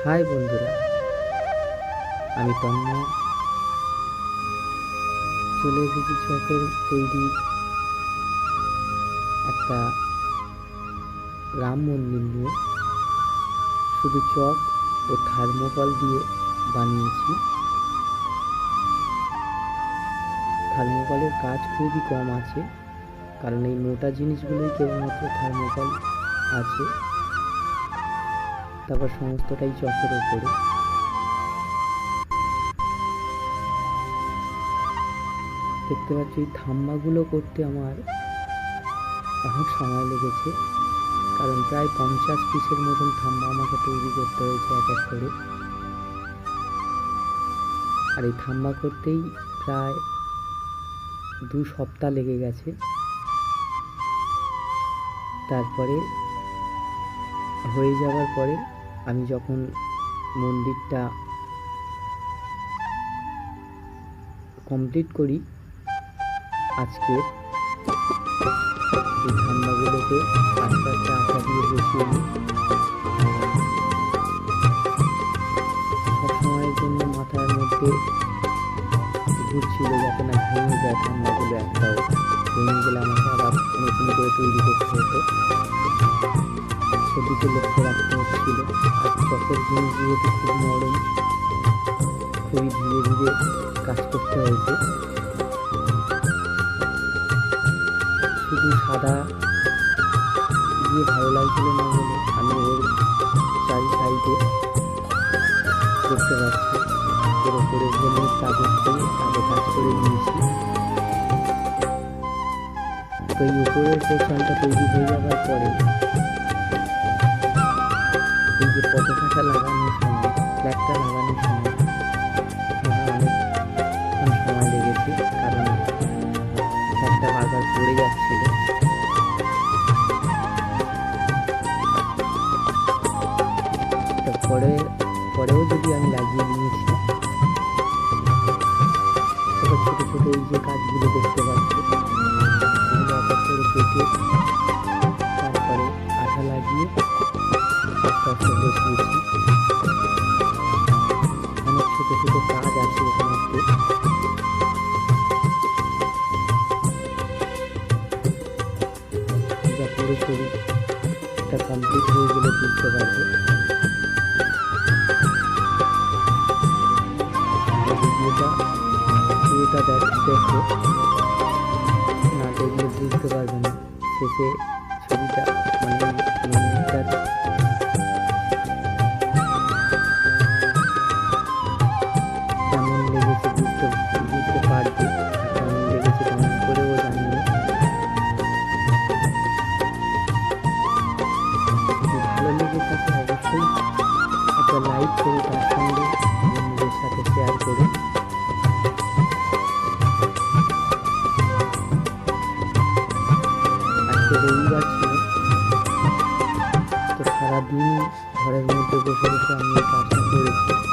High বন্ধুরা, আমি তন্ময় চলে এসেছি চকের তৈরি একটা রাম মন্দির নিয়ে। শুধু চক ও থার্মোকল দিয়ে বানিয়েছি। থার্মোকলের কাজ খুবই কম আছে, কারণ এই মোটা জিনিসগুলোই কেবলমাত্র থার্মোকল আছে। তারপর সমস্তটাই চকের ওপরে। দেখতে পাচ্ছি এই থাম্বাগুলো করতে আমার অনেক সময় লেগেছে, কারণ প্রায় 50 পিসের মতন থাম্বা আমাকে তৈরি করতে হয়েছে এক এক করে। আর এই থাম্বা করতেই প্রায় 2 সপ্তাহ লেগে গেছে। তারপরে হয়ে যাওয়ার পরে আমি যখন মন্দিরটা কমপ্লিট করি, আজকে এই থাম্বাগুলোকে আস্তে আস্তে আঠা দিয়ে বসিয়ে নিই। সবসময়ের জন্য মাথার মধ্যে ঘুরছিল যাতে না ভেঙে যায় থাম্বাগুলো, একটাও ভেঙে গেলে আমাকে আবার নতুন করে তৈরি করতে হতো। সেদিকে লক্ষ্য রাখতে হচ্ছিল। আর চকের জিনিস যেহেতু খুব নরম, খুবই ধীরে ধীরে কাজ করতে হয়েছে। শুধু সাদা দিয়ে ভালো লাগছিল না বলে আমি ওর চারি সাইডে দেখতে পাচ্ছি ওর ওপরে হলুদ কাগজ দিয়ে আগে কাজ করে নিয়েছি। তো এই উপরের পোর্শনটা তৈরি হয়ে যাওয়ার পরে এই যে পতাকাটা লাগানোর সময়, ফ্ল্যাগটা লাগানোর সময় আমার অনেক সময় লেগেছে, কারণ ফ্ল্যাগটা বারবার পড়ে যাচ্ছিল। পরেও যদি আমি লাগিয়ে নিয়েছি, তবে ছোট ছোট এই যে কাজগুলো দেখতে পাচ্ছি, এগুলো এক এক করে কেটে তারপরে আঠা লাগিয়ে আস্তে আস্তে বসিয়েছি। অনেক ছোট ছোট কাজ আছে এখানে। যা পুরোপুরি এটা কমপ্লিট হয়ে গেলে বুঝতে পারবে। পুরোটা দেখো, না দেখলে বুঝতে পারবে না শেষে ছবিটা, মানে মন্দিরটার কেমন লেগেছে বুঝতে পারবে। কেমন লেগেছে কমেন্ট করেও জানিও। ভালো লেগে থাকে অবশ্যই একটা লাইক করে তার সঙ্গে বন্ধুদের সাথে শেয়ার করে। আজকে রবিবার ছিল, তো সারাদিন ঘরের মধ্যে বসে বসে আমি এই কাজটা করেছি।